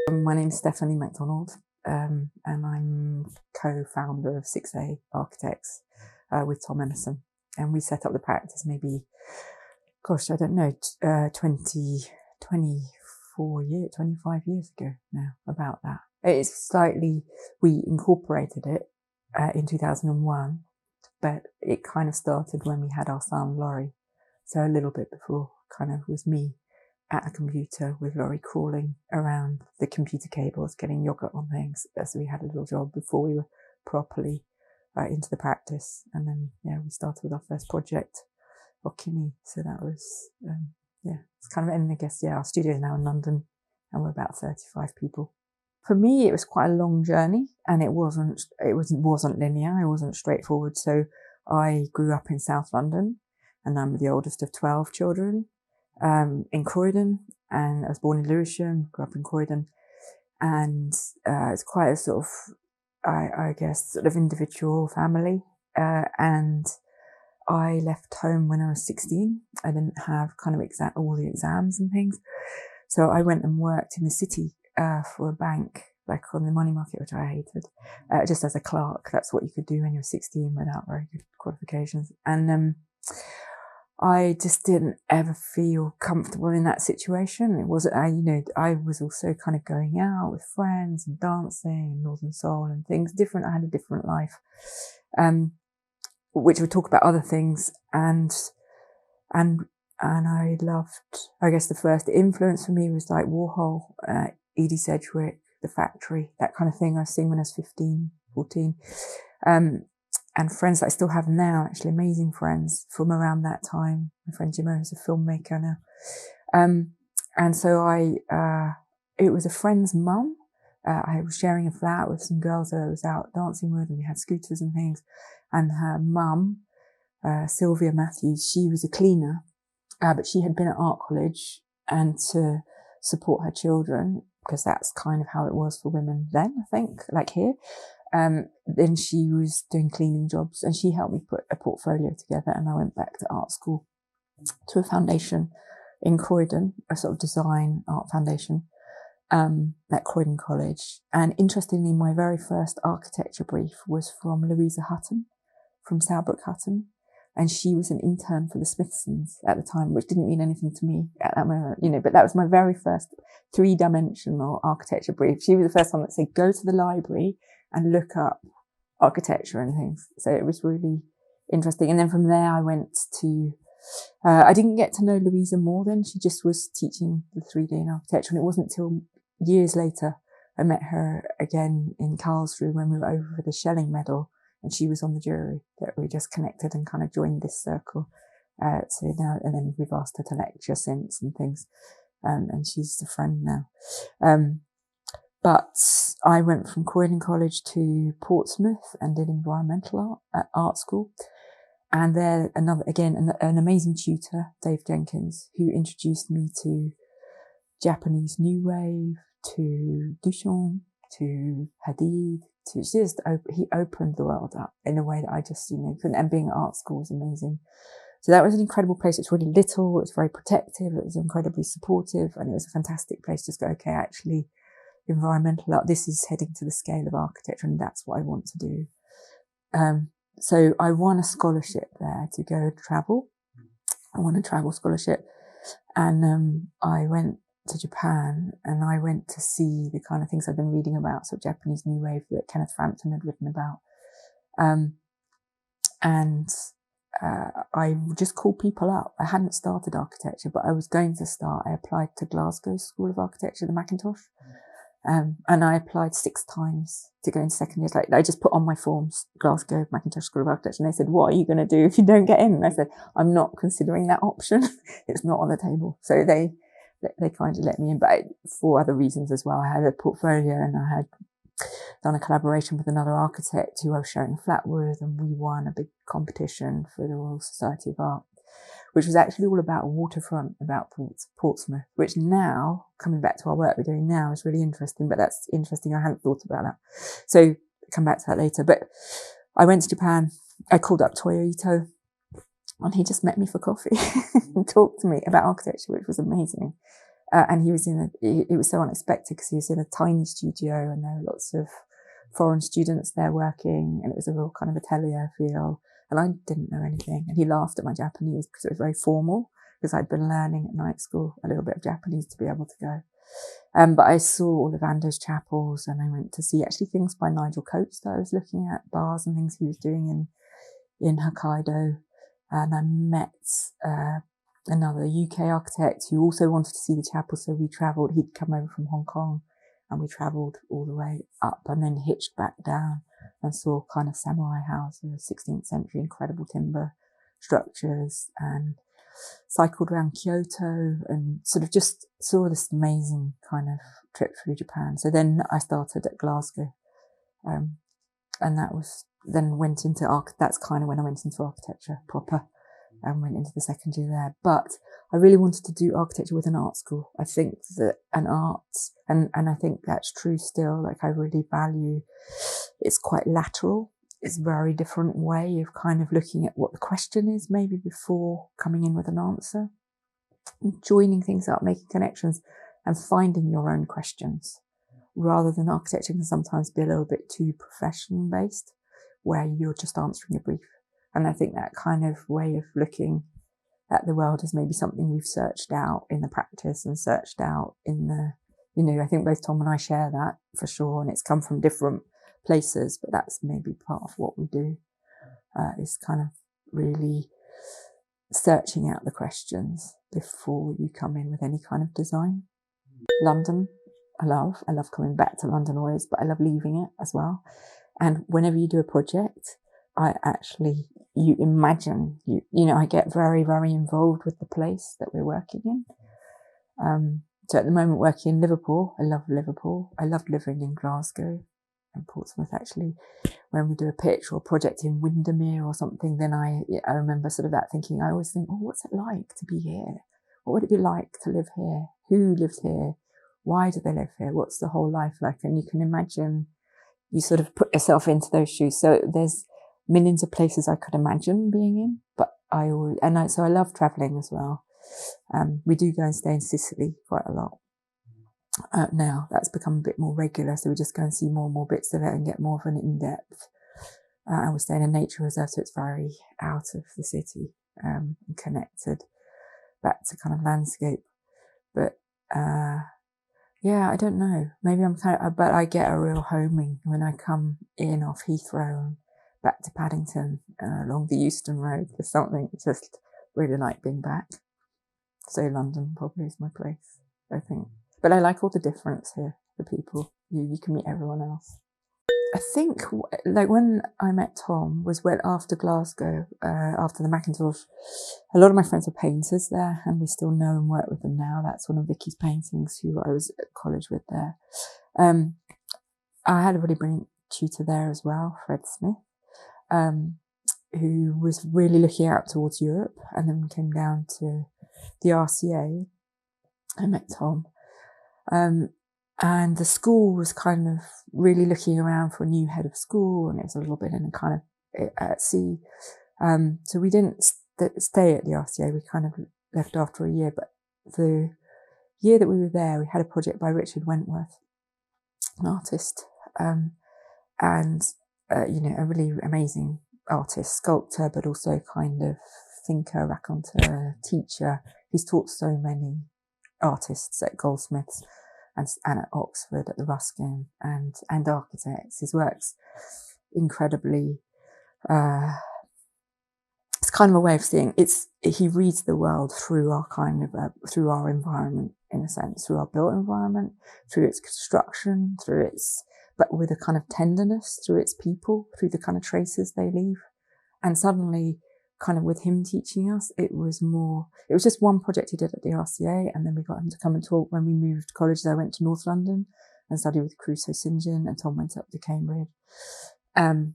My name is Stephanie Macdonald, and I'm co-founder of 6A Architects with Tom Emerson. And we set up the practice maybe, 25 years ago now, about that. We incorporated it in 2001, but it kind of started when we had our son, Laurie. So a little bit before kind of was me at a computer with Laurie crawling around the computer cables, getting yogurt on things. So we had a little job before we were properly into the practice. And then, we started with our first project, Okini. So that was, it's kind of, and I guess, our studio is now in London and we're about 35 people. For me, it was quite a long journey and it wasn't linear. It wasn't straightforward. So I grew up in South London and I'm the oldest of 12 children. In Croydon, and I was born in Lewisham, grew up in Croydon, and it's quite a sort of, I guess, sort of individual family. And I left home when I was 16. I didn't have kind of all the exams and things, so I went and worked in the city for a bank, like on the money market, which I hated, just as a clerk. That's what you could do when you're 16 without very good qualifications, and I just didn't ever feel comfortable in that situation. It wasn't, I was also kind of going out with friends and dancing and Northern Soul and things different. I had a different life, which would talk about other things. And I loved, I guess the first influence for me was like Warhol, Edie Sedgwick, The Factory, that kind of thing I was seeing when I was 15, 14. And friends that I still have now, actually amazing friends from around that time. My friend Jimmo is a filmmaker now. And so it was a friend's mum. I was sharing a flat with some girls that I was out dancing with, and we had scooters and things. And her mum, Sylvia Matthews, she was a cleaner, but she had been at art college and to support her children, because that's kind of how it was for women then, I think, like here. Then she was doing cleaning jobs and she helped me put a portfolio together, and I went back to art school to a foundation in Croydon, a sort of design art foundation, at Croydon College. And interestingly, my very first architecture brief was from Louisa Hutton, from Sowbrook Hutton. And she was an intern for the Smithsons at the time, which didn't mean anything to me at that moment, but that was my very first 3-dimensional architecture brief. She was the first one that said, go to the library and look up architecture and things. So it was really interesting. And then from there, I went to, I didn't get to know Louisa more then. She just was teaching the 3D in architecture. And it wasn't until years later I met her again in Karlsruhe when we were over for the Schelling Medal. And she was on the jury, that we just connected and kind of joined this circle. So now, and then we've asked her to lecture since and things. And she's a friend now. But I went from Croydon College to Portsmouth and did environmental art at art school. And there, an amazing tutor, Dave Jenkins, who introduced me to Japanese New Wave, to Duchamp, to Hadid, he opened the world up in a way that I just, couldn't, and being at art school was amazing. So that was an incredible place. It's really little, it's very protective, it was incredibly supportive, and it was a fantastic place to just go, okay, actually, environmental art, this is heading to the scale of architecture, and that's what I want to do. So I won a scholarship there to go travel. I won a travel scholarship, and I went to Japan, and I went to see the kind of things I've been reading about, so Japanese New Wave that Kenneth Frampton had written about. I just called people up. I hadn't started architecture, but I was going to start. I applied to Glasgow School of Architecture, the Macintosh, and I applied 6 times to go into second year. Like, I just put on my forms, Glasgow Macintosh School of Architecture, and they said, what are you going to do if you don't get in? And I said, I'm not considering that option. It's not on the table. So they kindly let me in, but for other reasons as well. I had a portfolio and I had done a collaboration with another architect who I was sharing a flat with, and we won a big competition for the Royal Society of Art, which was actually all about a waterfront, about Portsmouth, which now, coming back to our work we're doing now, is really interesting, but that's interesting. I hadn't thought about that. So come back to that later. But I went to Japan. I called up Toyo Ito, and he just met me for coffee and talked to me about architecture, which was amazing. And he was it was so unexpected because he was in a tiny studio and there were lots of foreign students there working, and it was a real kind of atelier feel. And I didn't know anything. And he laughed at my Japanese because it was very formal, because I'd been learning at night school a little bit of Japanese to be able to go. But I saw all of Ando's chapels, and I went to see actually things by Nigel Coates that I was looking at, bars and things he was doing in Hokkaido. And I met another UK architect who also wanted to see the chapel, so we travelled. He'd come over from Hong Kong, and we travelled all the way up and then hitched back down and saw kind of samurai houses, 16th century, incredible timber structures, and cycled around Kyoto and sort of just saw this amazing kind of trip through Japan. So then I started at Glasgow, and that was then went into that's kind of when I went into architecture proper and went into the second year there. But I really wanted to do architecture with an art school. I think that an art, and I think that's true still, like I really value, it's quite lateral. It's a very different way of kind of looking at what the question is maybe before coming in with an answer, joining things up, making connections and finding your own questions, rather than architecture can sometimes be a little bit too profession based, where you're just answering a brief. And I think that kind of way of looking at the world is maybe something we've searched out in the practice and searched out in the, I think both Tom and I share that for sure. And it's come from different places, but that's maybe part of what we do, is kind of really searching out the questions before you come in with any kind of design. London, I love coming back to London always, but I love leaving it as well. And whenever you do a project, you imagine, I get very, very involved with the place that we're working in. So at the moment working in Liverpool, I love Liverpool. I loved living in Glasgow and Portsmouth actually. When we do a pitch or a project in Windermere or something, then I remember sort of that thinking, I always think, what's it like to be here? What would it be like to live here? Who lives here? Why do they live here? What's the whole life like? And you can imagine, you sort of put yourself into those shoes. So there's millions of places I could imagine being in, but so I love traveling as well. We do go and stay in Sicily quite a lot. Now that's become a bit more regular, so we just go and see more and more bits of it and get more of an in-depth. And we stay in a nature reserve, so it's very out of the city, and connected back to kind of landscape. But yeah, I don't know. Maybe I'm but I get a real homing when I come in off Heathrow and back to Paddington along the Euston Road. There's something just really like being back. So London probably is my place, I think. But I like all the difference here, the people. You can meet everyone else. I think, like, when I met Tom was after Glasgow, after the Macintosh. A lot of my friends were painters there, and we still know and work with them now. That's one of Vicky's paintings, who I was at college with there. I had a really brilliant tutor there as well, Fred Smith, who was really looking out towards Europe, and then came down to the RCA. I met Tom. And the school was kind of really looking around for a new head of school, and it was a little bit in a kind of at sea. So we didn't stay at the RCA. We kind of left after a year. But the year that we were there, we had a project by Richard Wentworth, an artist, and a really amazing artist, sculptor, but also kind of thinker, raconteur, teacher. He's taught so many artists at Goldsmiths and at Oxford, at the Ruskin, and architects. His work's incredibly, it's kind of a way of seeing, he reads the world through our kind of, through our environment, in a sense, through our built environment, through its construction, but with a kind of tenderness, through its people, through the kind of traces they leave. And suddenly, kind of with him teaching us, it was just one project he did at the RCA, and then we got him to come and talk when we moved colleges. I went to North London and studied with Crusoe St John, and Tom went up to Cambridge. And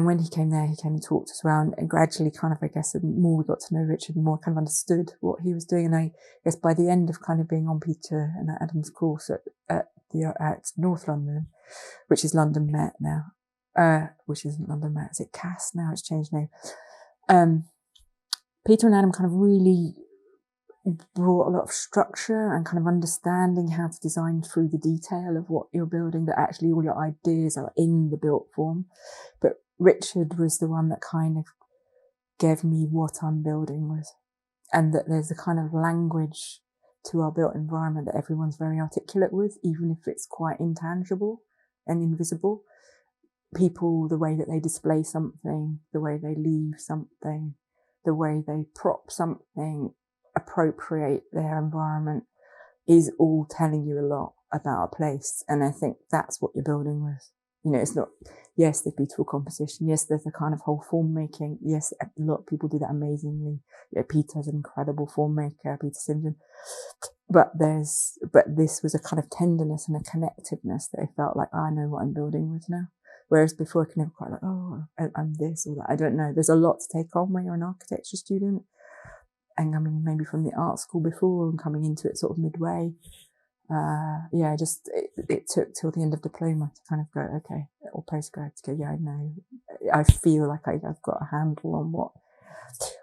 when he came there, he came and talked as well, and gradually kind of, I guess, the more we got to know Richard, the more I kind of understood what he was doing. And I guess by the end of kind of being on Peter and Adam's course at North London, which is London Met now, which isn't London Met, is it CAS now? It's changed name. Peter and Adam kind of really brought a lot of structure and kind of understanding how to design through the detail of what you're building, that actually all your ideas are in the built form. But Richard was the one that kind of gave me what I'm building with, and that there's a kind of language to our built environment that everyone's very articulate with, even if it's quite intangible and invisible. People, the way that they display something, the way they leave something, the way they prop something, appropriate their environment, is all telling you a lot about a place. And I think that's what you're building with. You know, it's not, yes, there's beautiful composition. Yes, there's a kind of whole form making. Yes, a lot of people do that amazingly. You know, Peter's an incredible form maker, Peter Simson. But this was a kind of tenderness and a connectiveness that I felt like, I know what I'm building with now. Whereas before I could never quite like, oh, I'm this or that. I don't know. There's a lot to take on when you're an architecture student. And I mean, maybe from the art school before and coming into it sort of midway. It took till the end of diploma to kind of go, okay, or postgrad to go, yeah, I know. I feel like I've got a handle on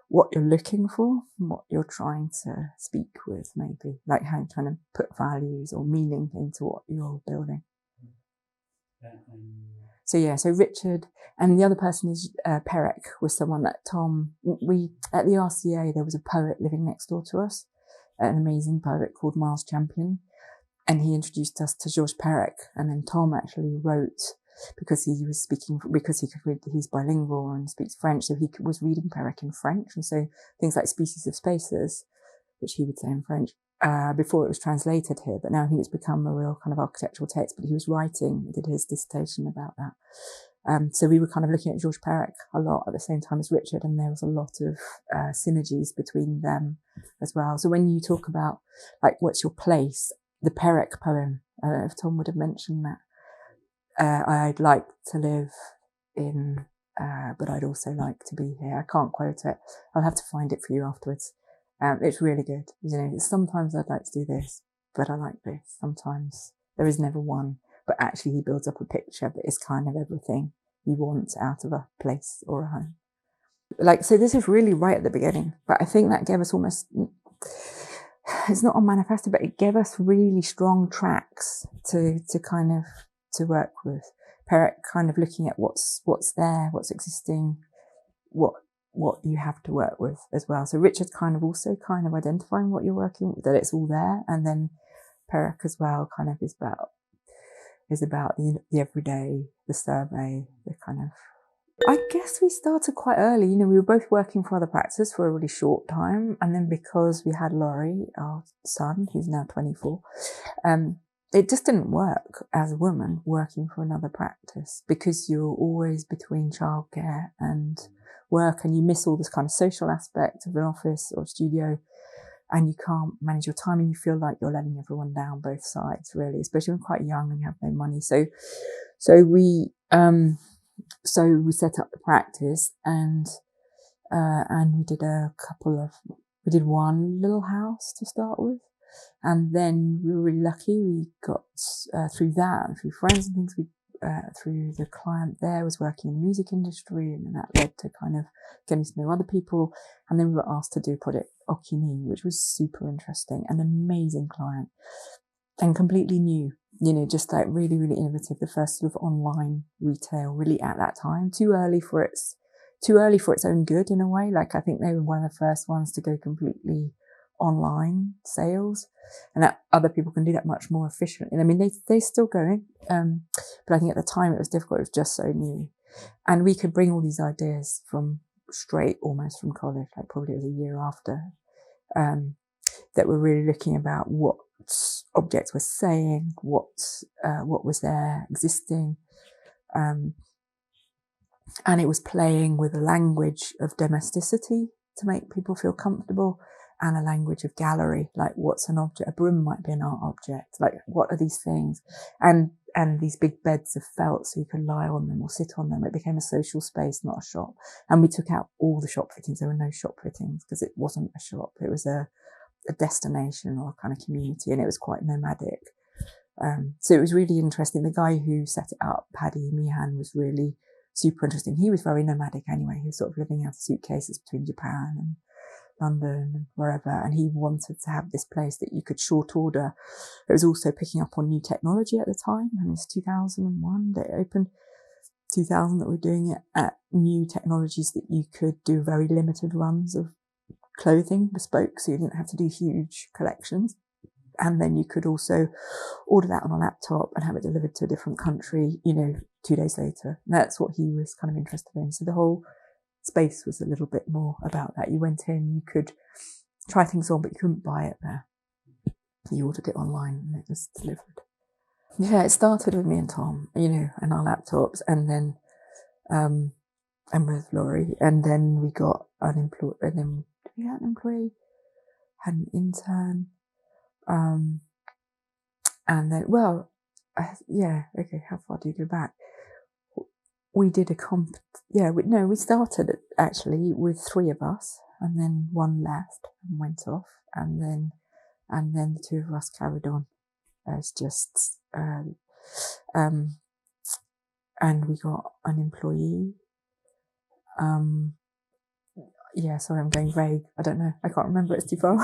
what you're looking for and what you're trying to speak with, maybe. Like how you're trying to put values or meaning into what you're building. So Richard, and the other person is Perek, was someone that Tom, at the RCA, there was a poet living next door to us, an amazing poet called Miles Champion. And he introduced us to Georges Perec. And then Tom actually wrote, because he's bilingual and speaks French. So he was reading Perec in French. And so things like Species of Spaces, which he would say in French, before it was translated here. But now I think it's become a real kind of architectural text. But he did his dissertation about that. So we were kind of looking at Georges Perec a lot at the same time as Richard. And there was a lot of synergies between them as well. So when you talk about, like, what's your place? The Perec poem, I don't know if Tom would have mentioned that. I'd like to live in, but I'd also like to be here. I can't quote it. I'll have to find it for you afterwards. It's really good. You know, sometimes I'd like to do this, but I like this. Sometimes there is never one, but actually he builds up a picture that is kind of everything you want out of a place or a home. Like, so this is really right at the beginning, but I think that gave us almost, it's not a manifesto, but it gave us really strong tracks to work with. Perec kind of looking at what's there, what's existing, what you have to work with as well. So Richard kind of identifying what you're working with, that it's all there, and then Perec as well kind of is about the everyday, the survey, the kind of. I guess we started quite early. You know, we were both working for other practices for a really short time. And then because we had Laurie, our son, who's now 24, it just didn't work as a woman working for another practice, because you're always between childcare and work, and you miss all this kind of social aspect of an office or studio, and you can't manage your time, and you feel like you're letting everyone down, both sides, really, especially when you're quite young and you have no money. So we set up the practice, and we did one little house to start with. And then we were really lucky. We got, through that and through friends and things, through the client there was working in the music industry, and then that led to kind of getting to know other people. And then we were asked to do Project Okini, which was super interesting, an amazing client and completely new. You know, just like really, really innovative. The first sort of online retail, really at that time, too early for its own good in a way. Like, I think they were one of the first ones to go completely online sales, and that other people can do that much more efficiently. I mean, they're still going, but I think at the time it was difficult. It was just so new, and we could bring all these ideas from almost from college, like probably it was a year after, that were really looking about what objects were saying, what was there existing, and it was playing with a language of domesticity to make people feel comfortable, and a language of gallery, like what's an object? A broom might be an art object. Like, what are these things? And these big beds of felt so you could lie on them or sit on them. It became a social space, not a shop. And we took out all the shop fittings. There were no shop fittings because it wasn't a shop. It was a destination or a kind of community, and it was quite nomadic. So it was really interesting. The guy who set it up, Paddy Meehan, was really super interesting. He was very nomadic anyway. He was sort of living out of suitcases between Japan and London and wherever, and he wanted to have this place that you could short order. It was also picking up on new technology at the time, and it's 2001 that it opened, 2000 that we're doing it at new technologies that you could do very limited runs of clothing, bespoke, so you didn't have to do huge collections. And then you could also order that on a laptop and have it delivered to a different country, 2 days later. And that's what he was kind of interested in. So the whole space was a little bit more about that. You went in, you could try things on, but you couldn't buy it there. You ordered it online and it was delivered. Yeah, it started with me and Tom, and our laptops, and then, and with Laurie, and then we got unemployed, and then we had an employee, had an intern, and then, how far do you go back? We did we started actually with 3 of us, and then one left and went off, and then the 2 of us carried on as just, and we got an employee. Sorry, I'm going vague. I don't know. I can't remember. It's too far.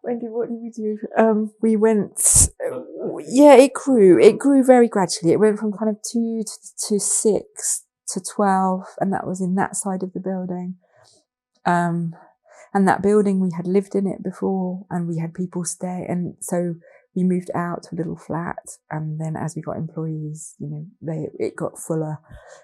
What did we do? We went, it grew very gradually. It went from kind of 2 to 6 to 12, and that was in that side of the building. And that building, we had lived in it before, and we had people stay, and so we moved out to a little flat, and then as we got employees, it got fuller,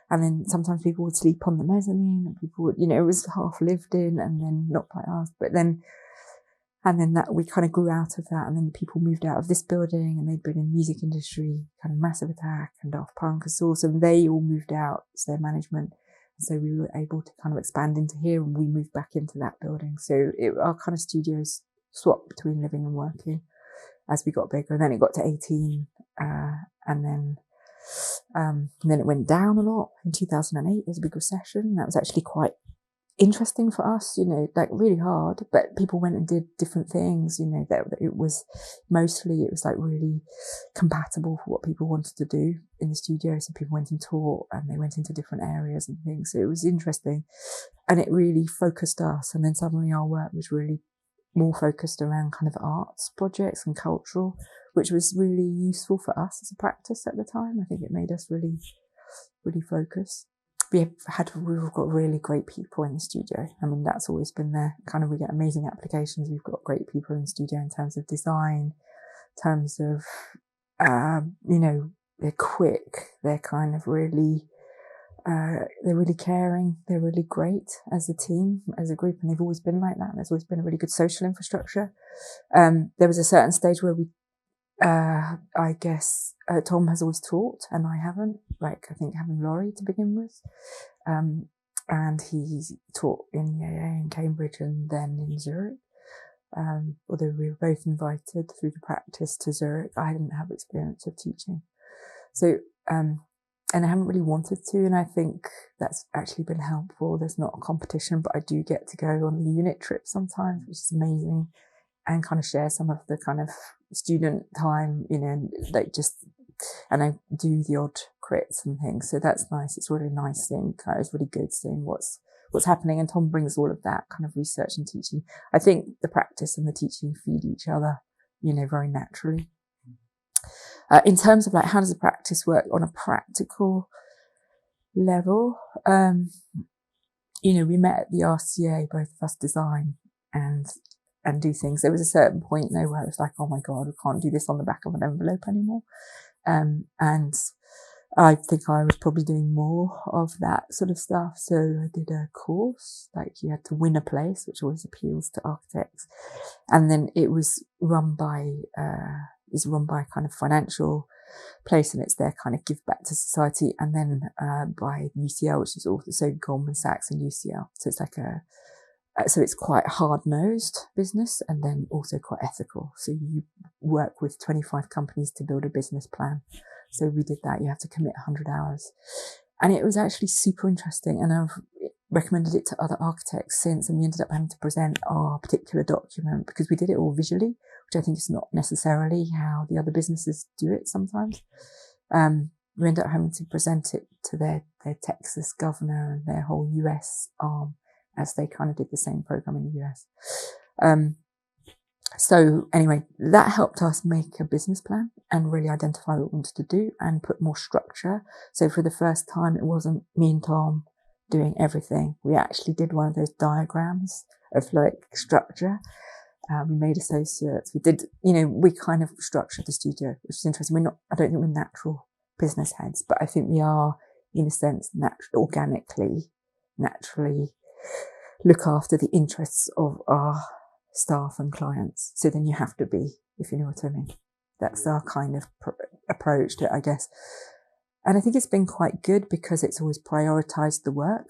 and then sometimes people would sleep on the mezzanine, and people would, it was half lived in, and then not quite ours, and then that we kind of grew out of that, and then people moved out of this building, and they'd been in music industry, kind of Massive Attack and Daft Punk and Source, and they all moved out, so their management. So we were able to kind of expand into here, and we moved back into that building. So our kind of studios swapped between living and working as we got bigger. And then it got to 18, and then it went down a lot in 2008. There's a big recession. That was actually quite interesting for us, really hard, but people went and did different things, that it was like really compatible for what people wanted to do in the studio. So people went and taught, and they went into different areas and things. So it was interesting, and it really focused us. And then suddenly our work was really more focused around kind of arts projects and cultural, which was really useful for us as a practice at the time. I think it made us really, really focus. We've got really great people in the studio. I mean, that's always been there. We get amazing applications. We've got great people in the studio in terms of design, in terms of, they're quick. They're kind of really, they're really caring. They're really great as a team, as a group, and they've always been like that. There's always been a really good social infrastructure. There was a certain stage where we, I guess, Tom has always taught and I haven't, I think having Laurie to begin with. And he taught in EAA in Cambridge and then in Zurich. Although we were both invited through the practice to Zurich, I didn't have experience of teaching. So, and I haven't really wanted to, and I think that's actually been helpful. There's not a competition, but I do get to go on the unit trip sometimes, which is amazing, and kind of share some of the kind of student time, and I do the odd crits and things. So that's nice. It's really nice seeing, it's really good seeing what's happening. And Tom brings all of that kind of research and teaching. I think the practice and the teaching feed each other, very naturally. In terms of how does the practice work on a practical level? We met at the RCA, both of us design and do things. There was a certain point though where it was like, oh my God, we can't do this on the back of an envelope anymore. And I think I was probably doing more of that sort of stuff. So I did a course, you had to win a place, which always appeals to architects. And then it was run by a kind of financial place, and it's their kind of give back to society. And then, by UCL, which is also Goldman Sachs and UCL. So it's so it's quite hard-nosed business, and then also quite ethical. So you work with 25 companies to build a business plan. So we did that. You have to commit 100 hours. And it was actually super interesting. And I've recommended it to other architects since, and we ended up having to present our particular document because we did it all visually, which I think is not necessarily how the other businesses do it sometimes. We ended up having to present it to their Texas governor and their whole US arm. as they kind of did the same program in the US. So anyway, that helped us make a business plan and really identify what we wanted to do and put more structure. So for the first time, it wasn't me and Tom doing everything. We actually did one of those diagrams of like structure. We made associates. We did, we kind of structured the studio, which is interesting. I don't think we're natural business heads, but I think we are, in a sense, naturally look after the interests of our staff and clients. So then you have to be, if you know what I mean. That's our kind of approach to it, I guess. And I think it's been quite good because it's always prioritized the work.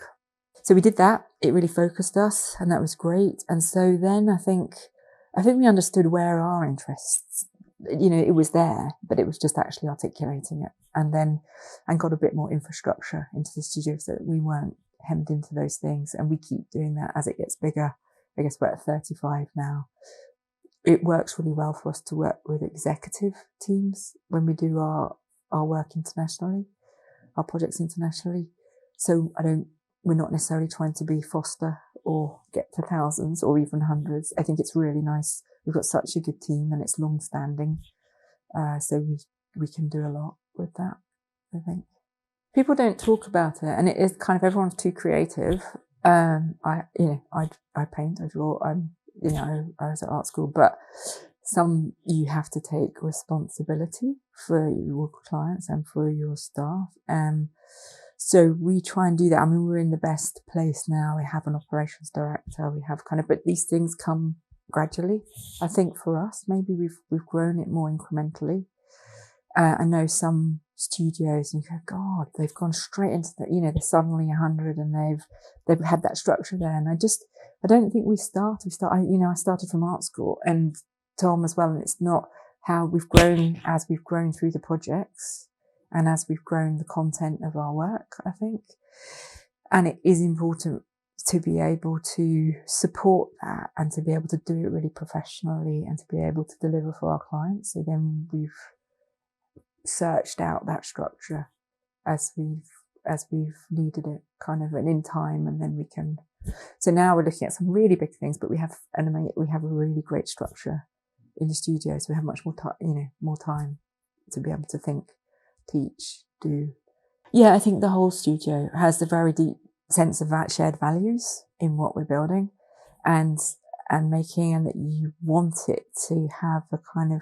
So we did that. It really focused us, and that was great. And so then I think we understood where our interests, it was there, but it was just actually articulating it, and got a bit more infrastructure into the studio so that we weren't hemmed into those things. And we keep doing that as it gets bigger. I guess we're at 35 now. It works really well for us to work with executive teams when we do our work internationally, our projects internationally. So we're not necessarily trying to be Foster or get to thousands or even hundreds. I think it's really nice. We've got such a good team and it's long standing. So we can do a lot with that, I think. People don't talk about it, and it is kind of, everyone's too creative. I paint, I draw, I was at art school, but you have to take responsibility for your clients and for your staff. So we try and do that. I mean, we're in the best place now. We have an operations director. We have but these things come gradually. I think for us, maybe we've grown it more incrementally. I know some studios, and you go, God, they've gone straight into they're suddenly 100 and they've had that structure there. And I don't think we started. I started from art school, and Tom as well. And it's not how we've grown as we've grown through the projects and as we've grown the content of our work, I think. And it is important to be able to support that and to be able to do it really professionally and to be able to deliver for our clients. So then we've searched out that structure as we've needed it, kind of, and in time, and then we can. So now we're looking at some really big things, but we have a really great structure in the studio, so we have much more time, more time to be able to think, teach, do. Yeah, I think the whole studio has a very deep sense of shared values in what we're building, and making, and that you want it to have a kind of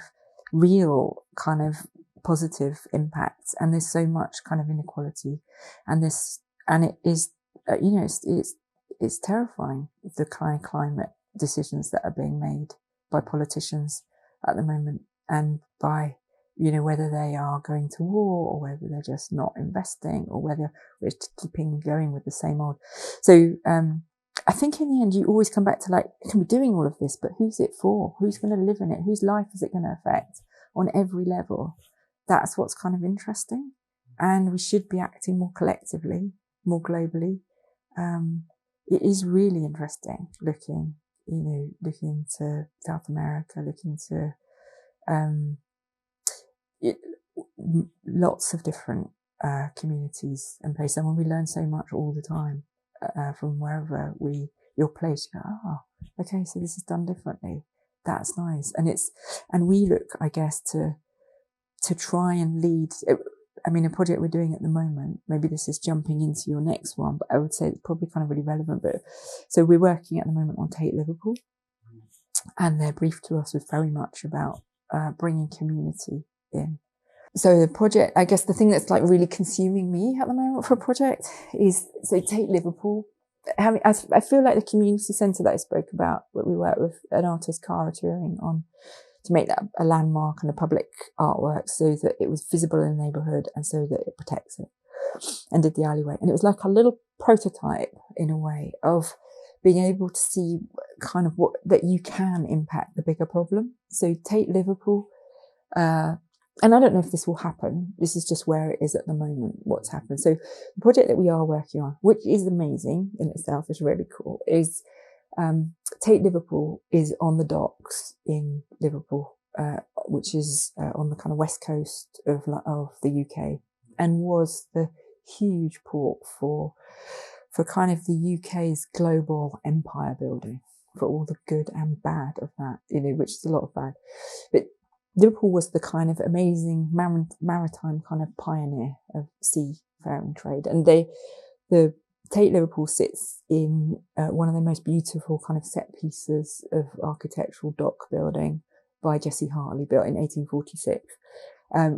real kind of positive impact. And there's so much kind of inequality, and it is, it's terrifying, the kind of climate decisions that are being made by politicians at the moment, and by, whether they are going to war or whether they're just not investing or whether we're keeping going with the same old. So, I think in the end, you always come back to you can be doing all of this, but who's it for? Who's going to live in it? Whose life is it going to affect on every level? That's what's kind of interesting. And we should be acting more collectively, more globally. It is really interesting looking to South America, looking to, lots of different, communities and places. And when we learn so much all the time, from wherever you're placed, you go, okay, so this is done differently. That's nice. And we look, I guess, to try and lead. I mean, a project we're doing at the moment, maybe this is jumping into your next one, but I would say it's probably kind of really relevant. But so we're working at the moment on Tate Liverpool, and their brief to us was very much about bringing community in. So the project, I guess the thing that's really consuming me at the moment for a project is, so Tate Liverpool. I feel like the community centre that I spoke about, that we worked with an artist, Cara Turing, on, to make that a landmark and a public artwork so that it was visible in the neighbourhood and so that it protects it, and did the alleyway. And it was like a little prototype, in a way, of being able to see kind of that you can impact the bigger problem. So Tate Liverpool, and I don't know if this will happen. This is just where it is at the moment, what's happened. So the project that we are working on, which is amazing in itself, is really cool, is Tate Liverpool is on the docks in Liverpool, which is on the kind of west coast of the UK, and was the huge port for for kind of the UK's global empire building, for all the good and bad of that, which is a lot of bad. But Liverpool was the kind of amazing maritime kind of pioneer of seafaring trade. And the Tate Liverpool sits in one of the most beautiful kind of set pieces of architectural dock building by Jesse Hartley, built in 1846,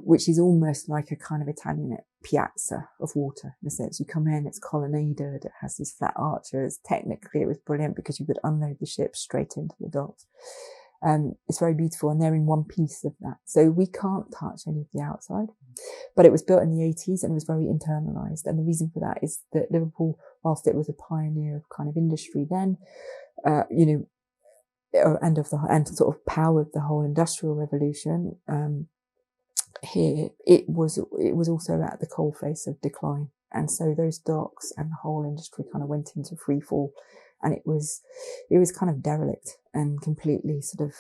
which is almost like a kind of Italian piazza of water in a sense. You come in, it's colonnaded, it has these flat arches. Technically, it was brilliant because you could unload the ship straight into the docks. It's very beautiful, and they're in one piece of that. So we can't touch any of the outside. But it was built in the 80s and it was very internalised. And the reason for that is that Liverpool, whilst it was a pioneer of kind of industry then, and sort of powered the whole industrial revolution, here it was also at the coalface of decline. And so those docks and the whole industry kind of went into free fall. And it was kind of derelict and completely sort of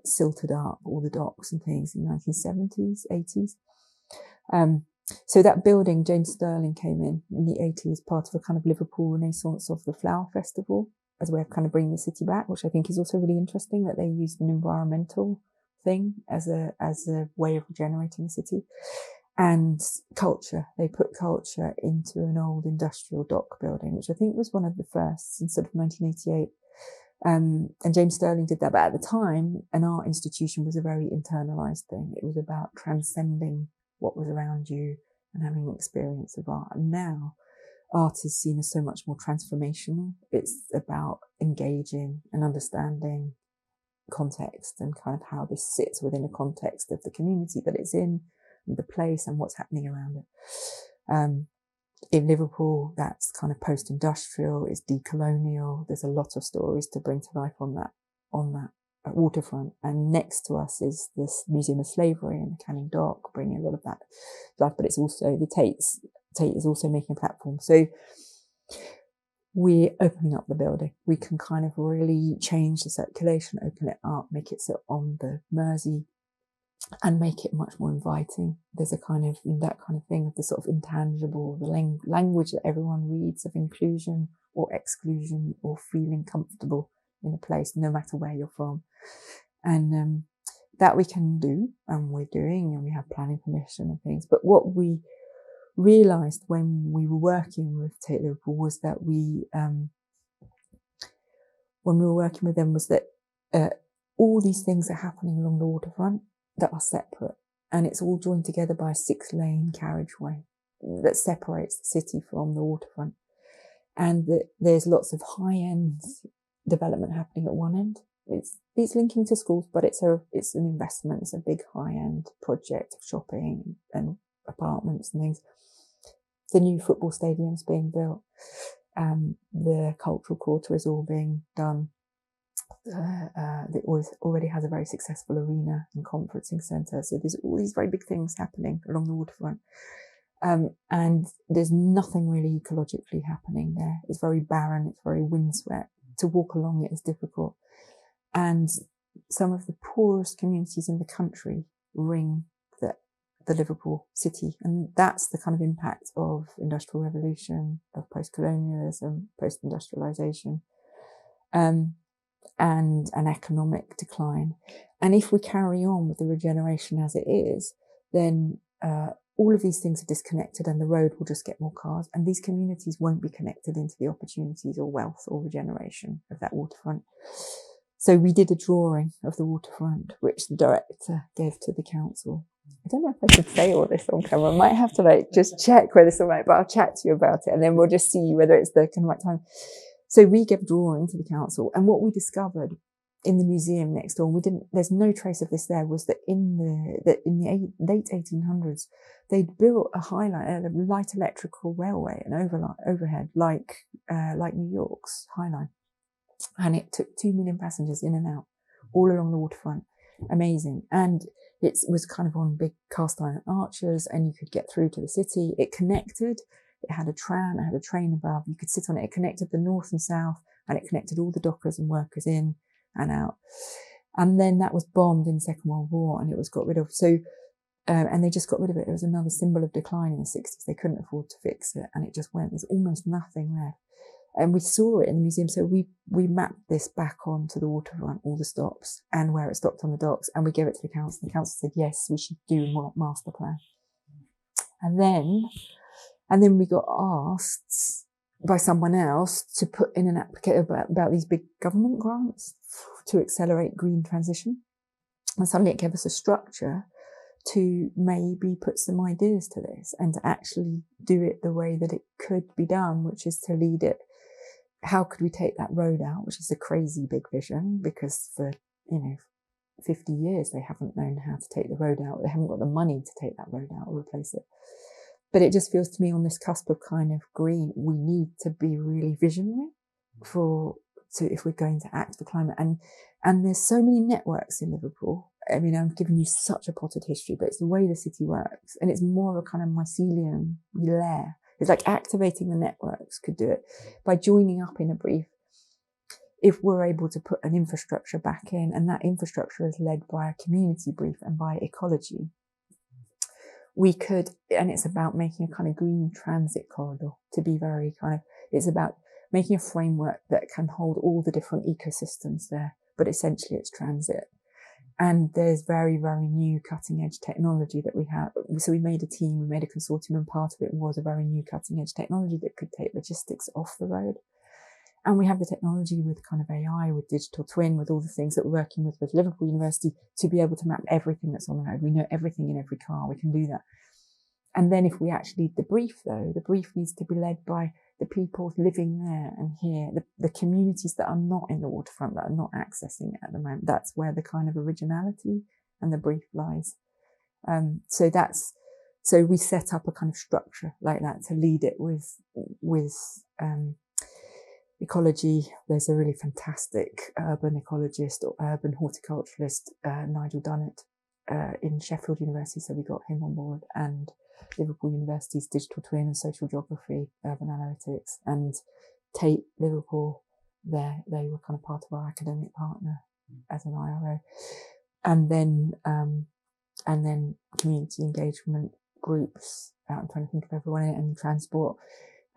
silted up, all the docks and things, in the 1970s, 80s. So that building, James Stirling came in the 80s, part of a kind of Liverpool renaissance of the Flower Festival, as a way of kind of bringing the city back, which I think is also really interesting, that they used an environmental thing as a way of regenerating the city. And culture, they put culture into an old industrial dock building, which I think was one of the first in sort of 1988. And James Stirling did that, but at the time, an art institution was a very internalised thing. It was about transcending what was around you and having an experience of art. And now art is seen as so much more transformational. It's about engaging and understanding context and kind of how this sits within a context of the community that it's in, and the place and what's happening around it. In Liverpool, that's kind of post-industrial, it's decolonial. There's a lot of stories to bring to life on that waterfront. And next to us is this Museum of Slavery and the Canning Dock, bringing a lot of that life. But it's also Tate is also making a platform. So we're opening up the building. We can kind of really change the circulation, open it up, make it sit on the Mersey, and make it much more inviting. There's a kind of, that kind of thing of the sort of intangible, the language that everyone reads, of inclusion or exclusion or feeling comfortable in a place, no matter where you're from. And that we can do, and we're doing, and we have planning permission and things. But what we realised when we were working with Tate Liverpool was that when we were working with them, was that all these things are happening along the waterfront that are separate, and it's all joined together by a 6-lane carriageway that separates the city from the waterfront, and that there's lots of high-end development happening at one end. It's linking to schools, but it's an investment. It's a big high-end project of shopping and apartments and things. The new football stadium's being built. The cultural quarter is all being done. It already has a very successful arena and conferencing centre. So there's all these very big things happening along the waterfront. And there's nothing really ecologically happening there. It's very barren. It's very windswept. To walk along it is difficult. And some of the poorest communities in the country ring the Liverpool city. And that's the kind of impact of industrial revolution, of post-colonialism, post-industrialisation. And an economic decline. And if we carry on with the regeneration as it is, then all of these things are disconnected, and the road will just get more cars, and these communities won't be connected into the opportunities or wealth or regeneration of that waterfront. So we did a drawing of the waterfront, which the director gave to the council. I don't know if I should say all this on camera. I might have to just check whether it's all right, but I'll chat to you about it, and then we'll just see whether it's the kind of right time. So we gave a drawing to the council, and what we discovered in the museum next door, there's no trace of this there, was that in the late 1800s, they'd built a light electrical railway, an overhead, like New York's High Line. And it took 2 million passengers in and out, all along the waterfront. Amazing. And it was kind of on big cast iron arches, and you could get through to the city. It connected. It had a tram, it had a train above, you could sit on it. It connected the north and south, and it connected all the dockers and workers in and out. And then that was bombed in the Second World War, and it was got rid of. So And they just got rid of it. It was another symbol of decline in the 60s. They couldn't afford to fix it, and it just went. There's almost nothing left. And we saw it in the museum. So we mapped this back onto the waterfront, all the stops, and where it stopped on the docks. And we gave it to the council. The council said, yes, we should do a master plan. And then we got asked by someone else to put in an application about these big government grants to accelerate green transition. And suddenly it gave us a structure to maybe put some ideas to this and to actually do it the way that it could be done, which is to lead it. How could we take that road out, which is a crazy big vision, because for, 50 years, they haven't known how to take the road out. They haven't got the money to take that road out or replace it. But it just feels to me on this cusp of kind of green, we need to be really visionary if we're going to act for climate. And there's so many networks in Liverpool. I mean, I'm giving you such a potted history, but it's the way the city works. And it's more of a kind of mycelium layer. It's like activating the networks could do it by joining up in a brief. If we're able to put an infrastructure back in, and that infrastructure is led by a community brief and by ecology, we could, and it's about making a kind of green transit corridor to be very it's about making a framework that can hold all the different ecosystems there, but essentially it's transit. And there's very, very new cutting edge technology that we have. So we made a team, we made a consortium, and part of it was a very new cutting edge technology that could take logistics off the road. And we have the technology with kind of AI, with digital twin, with all the things that we're working with Liverpool University to be able to map everything that's on the road. We know everything in every car. We can do that. And then if we actually lead the brief, though, the brief needs to be led by the people living there and here, the communities that are not in the waterfront, that are not accessing it at the moment. That's where the kind of originality and the brief lies. So we set up a kind of structure like that to lead it with ecology. There's a really fantastic urban ecologist or urban horticulturalist, Nigel Dunnett, in Sheffield University. So we got him on board, and Liverpool University's digital twin and social geography, urban analytics, and Tate Liverpool. They were kind of part of our academic partner as an IRO, and then community engagement groups. I'm trying to think of everyone in it, and transport.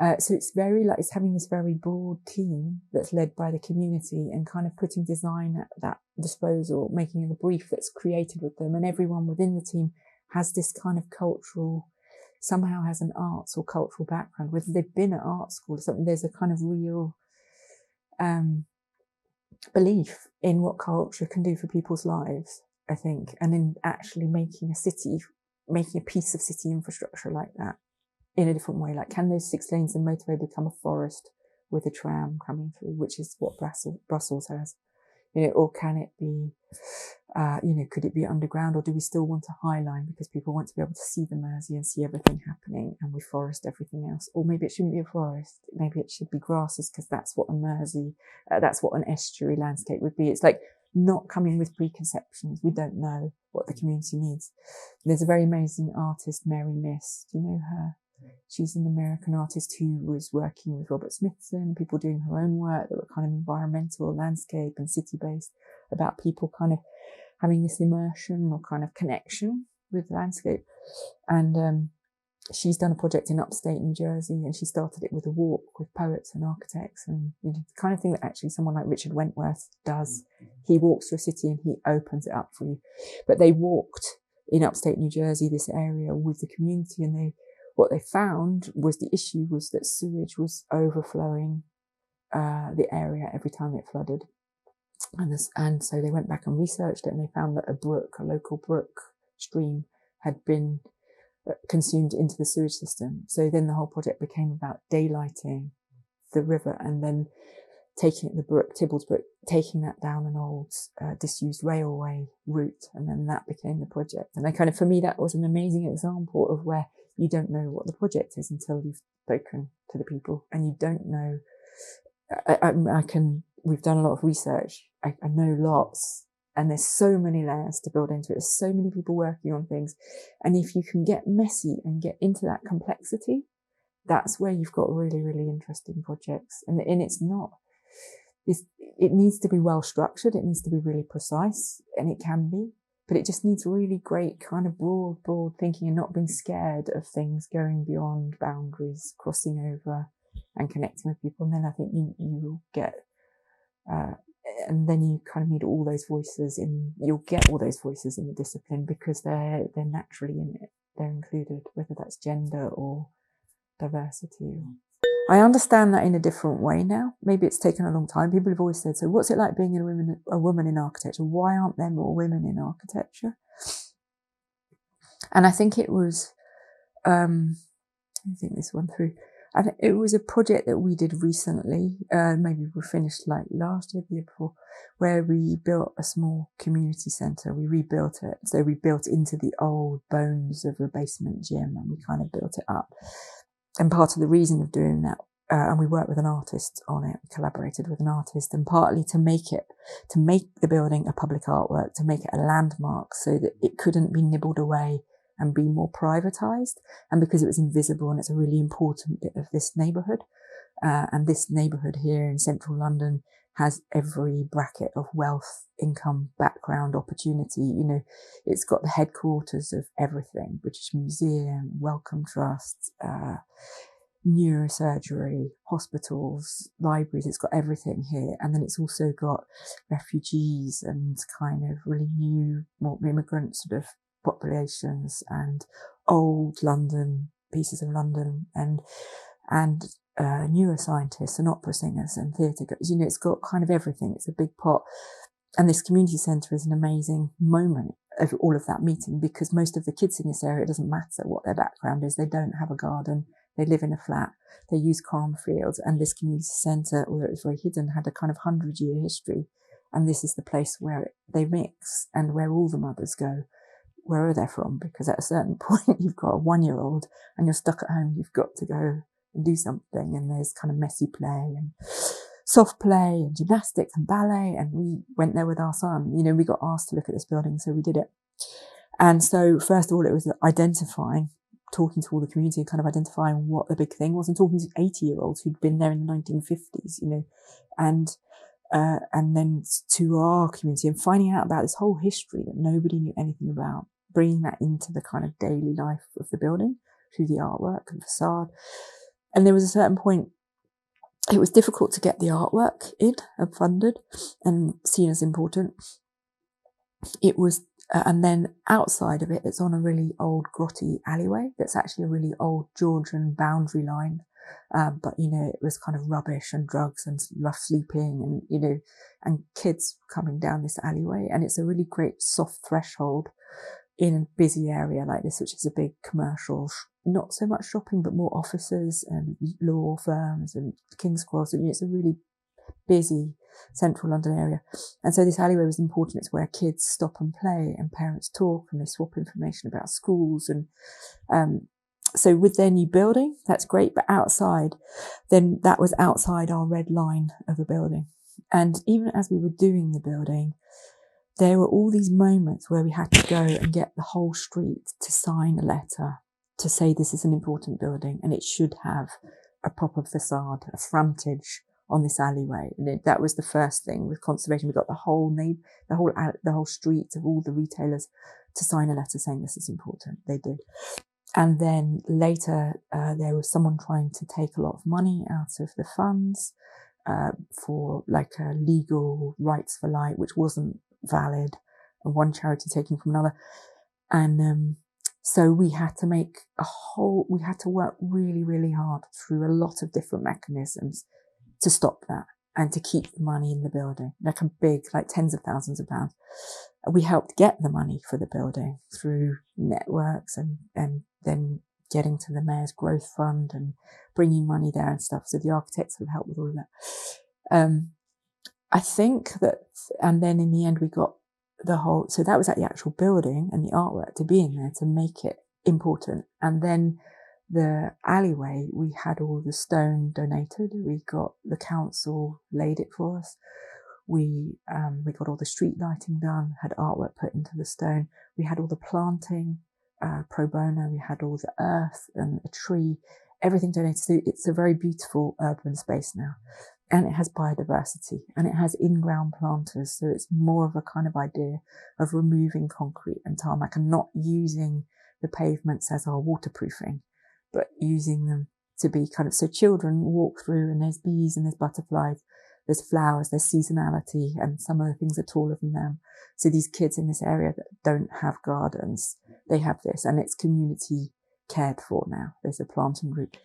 So it's it's having this very broad team that's led by the community and kind of putting design at that disposal, making a brief that's created with them, and everyone within the team has this kind of somehow has an arts or cultural background, whether they've been at art school or something. There's a kind of real belief in what culture can do for people's lives, I think, and in actually making a piece of city infrastructure like that in a different way. Like, can those 6 lanes and motorway become a forest with a tram coming through, which is what Brussels has? Or can it be, could it be underground, or do we still want a high line because people want to be able to see the Mersey and see everything happening, and we forest everything else? Or maybe it shouldn't be a forest. Maybe it should be grasses, because that's what a Mersey, that's what an estuary landscape would be. It's like not coming with preconceptions. We don't know what the community needs. There's a very amazing artist, Mary Miss. Do you know her? She's an American artist who was working with Robert Smithson, people doing her own work that were kind of environmental, landscape and city-based, about people kind of having this immersion or kind of connection with the landscape. And she's done a project in upstate New Jersey, and she started it with a walk with poets and architects, and the kind of thing that actually someone like Richard Wentworth does. He walks through a city and he opens it up for you. But they walked in upstate New Jersey, this area, with the community, and what they found was the issue was that sewage was overflowing the area every time it flooded. And so they went back and researched it, and they found that a local brook stream, had been consumed into the sewage system. So then the whole project became about daylighting the river, and then taking the brook, Tibble's Brook, taking that down an old disused railway route, and then that became the project. And for me, that was an amazing example of where you don't know what the project is until you've spoken to the people, and you don't know. We've done a lot of research. I know lots, and there's so many layers to build into it. There's so many people working on things. And if you can get messy and get into that complexity, that's where you've got really, really interesting projects. And it needs to be well structured. It needs to be really precise, and it can be. but it just needs really great kind of broad thinking and not being scared of things going beyond boundaries, crossing over and connecting with people. And then I think you will get, and then you kind of need all those voices you'll get all those voices in the discipline because they're naturally in it. They're included, whether that's gender or diversity. I understand that in a different way now. Maybe it's taken a long time. People have always said, so what's it like being a woman in architecture? Why aren't there more women in architecture? And I think it was, let me think this one through. I think it was a project that we did recently, maybe we finished like last year, the year before, where we built a small community centre. We rebuilt it. So we built into the old bones of a basement gym and we kind of built it up. And part of the reason of doing that, and we worked with an artist on it, we collaborated with an artist, and partly to make the building a public artwork, to make it a landmark so that it couldn't be nibbled away and be more privatised. And because it was invisible and it's a really important bit of this neighbourhood, and this neighbourhood here in central London has every bracket of wealth, income, background, opportunity. You know, it's got the headquarters of everything: British Museum, Wellcome Trust, neurosurgery, hospitals, libraries. It's got everything here. And then it's also got refugees and kind of really new, more immigrant sort of populations and old London, pieces of London, and neuroscientists and opera singers and theatre goers. You know, it's got kind of everything. It's a big pot. And this community centre is an amazing moment of all of that meeting, because most of the kids in this area, it doesn't matter what their background is. They don't have a garden. They live in a flat. They use cornfields. And this community centre, although it was very hidden, had a kind of 100-year history. And this is the place where they mix and where all the mothers go, wherever they're from, because at a certain point you've got a 1-year-old and you're stuck at home. You've got to go and do something, and there's kind of messy play and soft play and gymnastics and ballet. And we went there with our son. You know, we got asked to look at this building, so we did it. And so first of all, it was talking to all the community, kind of identifying what the big thing was, and talking to 80-year-olds who'd been there in the 1950s, you know, and then to our community and finding out about this whole history that nobody knew anything about, bringing that into the kind of daily life of the building through the artwork and facade. And there was a certain point, it was difficult to get the artwork in and funded and seen as important. It was, and then outside of it, it's on a really old grotty alleyway that's actually a really old Georgian boundary line. But, you know, it was kind of rubbish and drugs and rough sleeping and, you know, and kids coming down this alleyway. And it's a really great soft threshold in a busy area like this, which is a big commercial, not so much shopping, but more offices and law firms and King's Cross. And it's a really busy central London area. And so this alleyway was important. It's where kids stop and play and parents talk and they swap information about schools. And so with their new building, that's great. But outside, then that was outside our red line of a building. And even as we were doing the building, there were all these moments where we had to go and get the whole street to sign a letter to say this is an important building and it should have a proper facade, a frontage on this alleyway. And that was the first thing with conservation. We got the whole street of all the retailers to sign a letter saying this is important. They did. And then later, there was someone trying to take a lot of money out of the funds for like a legal rights for light, which wasn't valid, and one charity taking from another. And so we had to work really, really hard through a lot of different mechanisms to stop that and to keep the money in the building, like a big, like tens of thousands of pounds. We helped get the money for the building through networks and then getting to the Mayor's Growth Fund and bringing money there and stuff. So the architects have helped with all of that. I think that, and then in the end we got so that was at the actual building and the artwork to be in there to make it important. And then the alleyway, we had all the stone donated. We got the council laid it for us. We got all the street lighting done, had artwork put into the stone. We had all the planting, pro bono. We had all the earth and a tree, everything donated. So it's a very beautiful urban space now. and it has biodiversity, and it has in-ground planters. So it's more of a kind of idea of removing concrete and tarmac and not using the pavements as our waterproofing, but using them to be kind of, so children walk through and there's bees and there's butterflies, there's flowers, there's seasonality, and some of the things are taller than them. So these kids in this area that don't have gardens, they have this, and it's community cared for now. There's a planting group.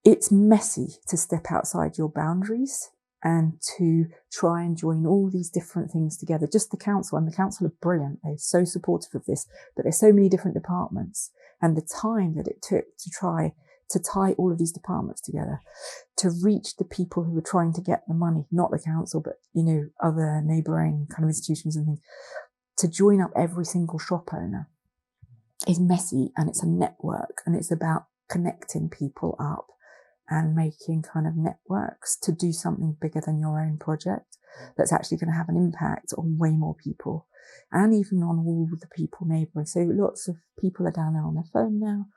It's messy to step outside your boundaries and to try and join all these different things together. Just the council, and the council are brilliant. They're so supportive of this, but there's so many different departments, and the time that it took to try to tie all of these departments together, to reach the people who were trying to get the money, not the council, but, other neighbouring kind of institutions and things, to join up every single shop owner is messy, and it's a network, and it's about connecting people up and making kind of networks to do something bigger than your own project that's actually going to have an impact on way more people, and even on all the people neighbouring. So lots of people are down there on their phone now.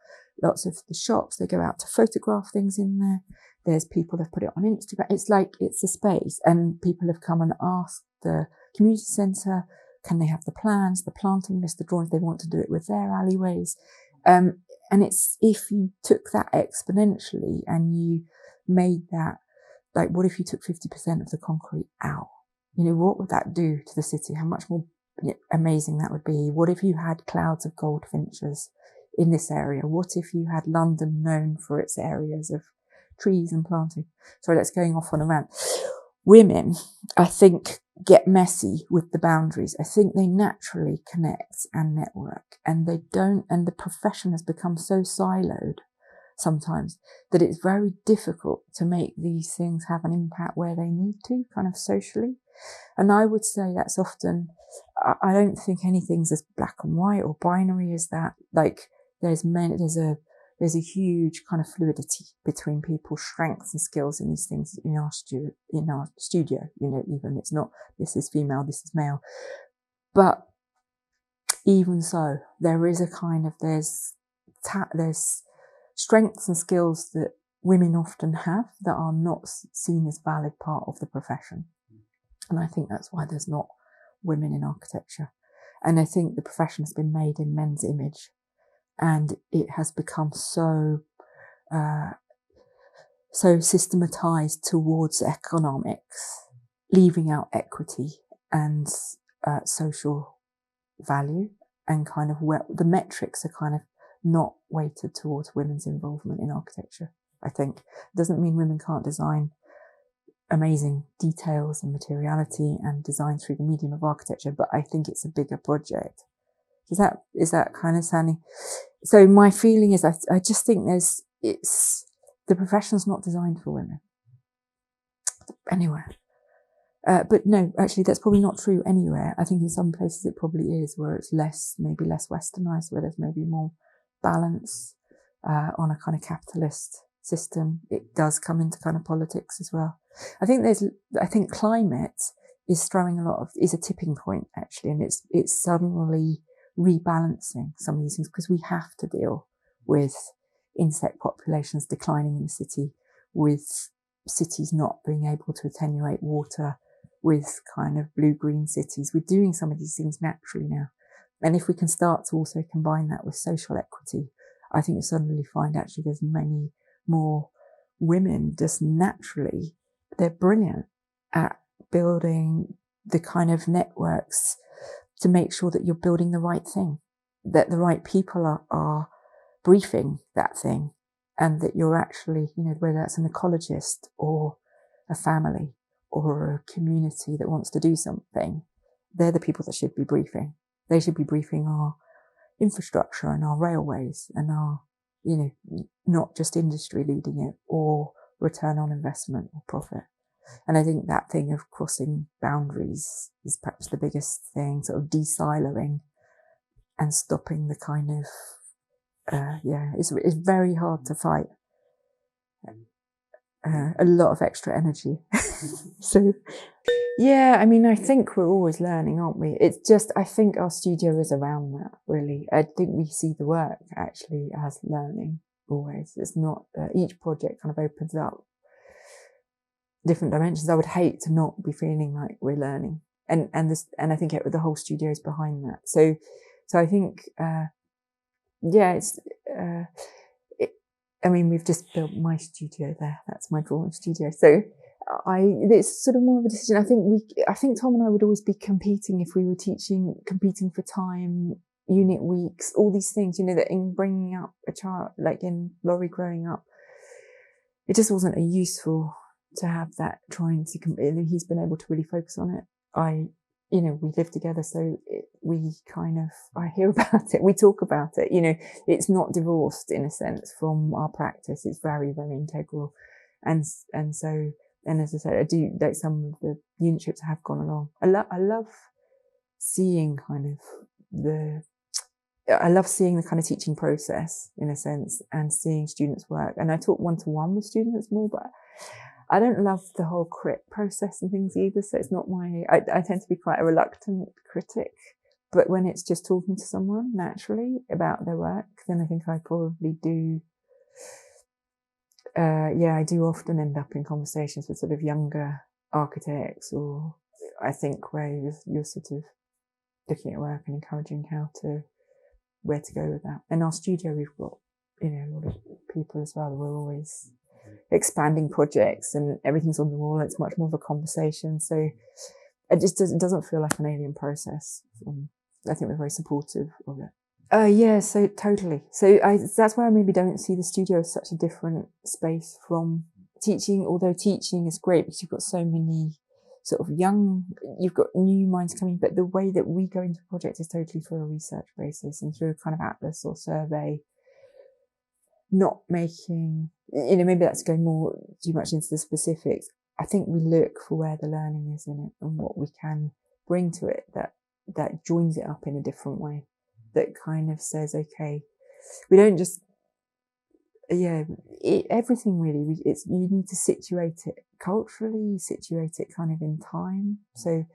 Lots of the shops, they go out to photograph things in there. There's people that put it on Instagram. It's like, it's a space, and people have come and asked the community centre, can they have the plans, the planting list, the drawings? They want to do it with their alleyways. And it's, if you took that exponentially and you made that, like, what if you took 50% of the concrete out? What would that do to the city? How much more amazing that would be? What if you had clouds of goldfinches in this area? What if you had London known for its areas of trees and planting? Sorry, that's going off on a rant. Women, I think, get messy with the boundaries. I think they naturally connect and network, and they don't, and the profession has become so siloed sometimes that it's very difficult to make these things have an impact where they need to, kind of socially. And I would say that's often, I don't think anything's as black and white or binary as that. Like, there's a huge kind of fluidity between people's strengths and skills in these things in our studio, even it's not, this is female, this is male. But even so, there is a kind of, there's strengths and skills that women often have that are not seen as valid part of the profession. And I think that's why there's not women in architecture. And I think the profession has been made in men's image, and it has become so systematized towards economics, leaving out equity and social value, and kind of where the metrics are kind of not weighted towards women's involvement in architecture. I think it doesn't mean women can't design amazing details and materiality and design through the medium of architecture, but I think it's a bigger project. Is that kind of sounding? So my feeling is, I just think the profession's not designed for women anywhere. But no, actually, that's probably not true anywhere. I think in some places it probably is, where it's maybe less westernized, where there's maybe more balance on a kind of capitalist system. It does come into kind of politics as well. I think climate is is a tipping point, actually, and it's suddenly rebalancing some of these things, because we have to deal with insect populations declining in the city, with cities not being able to attenuate water, with kind of blue-green cities. We're doing some of these things naturally now. And if we can start to also combine that with social equity, I think you'll suddenly find actually there's many more women just naturally, they're brilliant at building the kind of networks to make sure that you're building the right thing, that the right people are briefing that thing, and that you're actually, whether that's an ecologist or a family or a community that wants to do something, they're the people that should be briefing. They should be briefing our infrastructure and our railways and our, not just industry leading it or return on investment or profit. And I think that thing of crossing boundaries is perhaps the biggest thing, sort of de-siloing and stopping the kind of, it's very hard to fight. A lot of extra energy. So, yeah, I mean, I think we're always learning, aren't we? It's just, I think our studio is around that, really. I think we see the work actually as learning always. It's not, each project kind of opens up different dimensions. I would hate to not be feeling like we're learning, and I think the whole studio is behind that. So I think it's. I mean, we've just built my studio there. That's my drawing studio. So it's sort of more of a decision. I think Tom and I would always be competing if we were competing for time, unit weeks, all these things, that in bringing up a child, like in Laurie growing up, it just wasn't useful to have that he's been able to really focus on it. We live together, so I hear about it, we talk about it, it's not divorced in a sense from our practice. It's very, very integral. And so, and as I said, I do, like, some of the unit trips have gone along. I love seeing the kind of teaching process in a sense, and seeing students work. And I talk one-to-one with students more, but I don't love the whole crit process and things either. So it's not I tend to be quite a reluctant critic, but when it's just talking to someone naturally about their work, then I think I probably do. I do often end up in conversations with sort of younger architects, or I think where you're sort of looking at work and encouraging where to go with that. In our studio, we've got, a lot of people as well. We're always expanding projects and everything's on the wall. It's much more of a conversation. So it doesn't feel like an alien process. I think we're very supportive of it. So totally. So that's why I maybe don't see the studio as such a different space from teaching, although teaching is great because you've got so many sort of you've got new minds coming, but the way that we go into projects is totally through a research basis and through a kind of atlas or survey, not making, maybe that's going more too much into the specifics. I think we look for where the learning is in it and what we can bring to it that joins it up in a different way, that kind of says, okay, we don't just, everything really, you need to situate it culturally, situate it kind of in time. So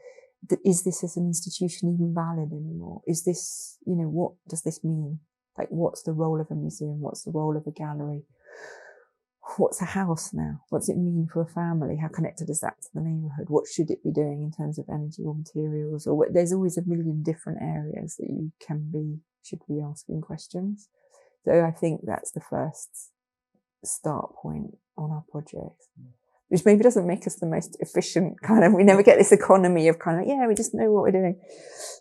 is this as an institution even valid anymore? Is this, what does this mean? Like, what's the role of a museum? What's the role of a gallery? What's a house now? What's it mean for a family? How connected is that to the neighbourhood? What should it be doing in terms of energy or materials? Or there's always a million different areas that you should be asking questions. So I think that's the first start point on our project, which maybe doesn't make us the most efficient we never get this economy of we just know what we're doing.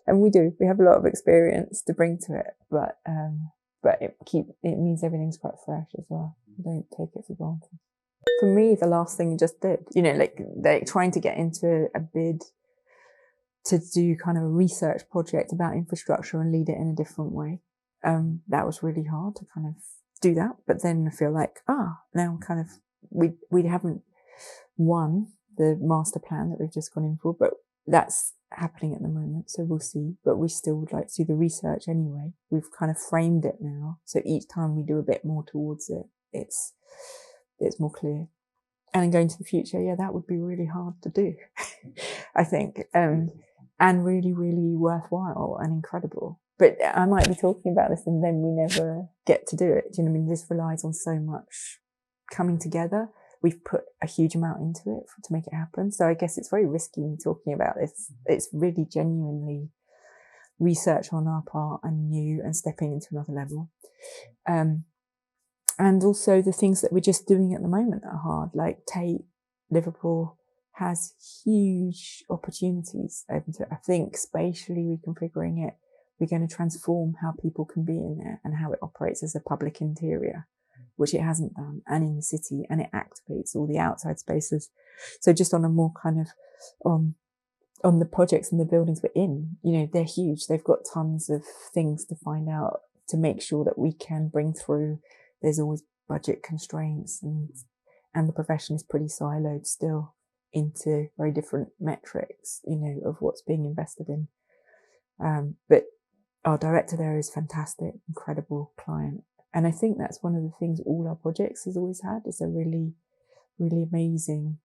And we do. We have a lot of experience to bring to it, but it means everything's quite fresh as well. You don't take it for granted. For me, the last thing you just did, like trying to get into a bid to do kind of a research project about infrastructure and lead it in a different way. That was really hard to kind of do that. But then I feel like, now kind of, we haven't won the master plan that we've just gone in for, but that's happening at the moment. So we'll see, but we still would like to do the research anyway. We've kind of framed it now. So each time we do a bit more towards it, it's more clear. And then going to the future, that would be really hard to do, I think, and really, really worthwhile and incredible. But I might be talking about this and then we never get to do it. Do you know what I mean? This relies on so much coming together. We've put a huge amount into it to make it happen. So I guess it's very risky me talking about this. It's really genuinely research on our part and new and stepping into another level. And also the things that we're just doing at the moment are hard, like Tate, Liverpool has huge opportunities open to it. I think spatially reconfiguring it, we're going to transform how people can be in there and how it operates as a public interior, which it hasn't done, and in the city, and it activates all the outside spaces. So just on a more kind of, on the projects and the buildings we're in, they're huge. They've got tons of things to find out to make sure that we can bring through. There's always budget constraints and the profession is pretty siloed still into very different metrics, of what's being invested in. But our director there is fantastic, incredible client. And I think that's one of the things all our projects has always had, is a really, really amazing,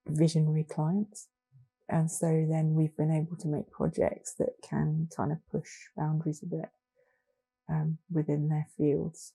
visionary clients. And so then we've been able to make projects that can kind of push boundaries a bit, within their fields.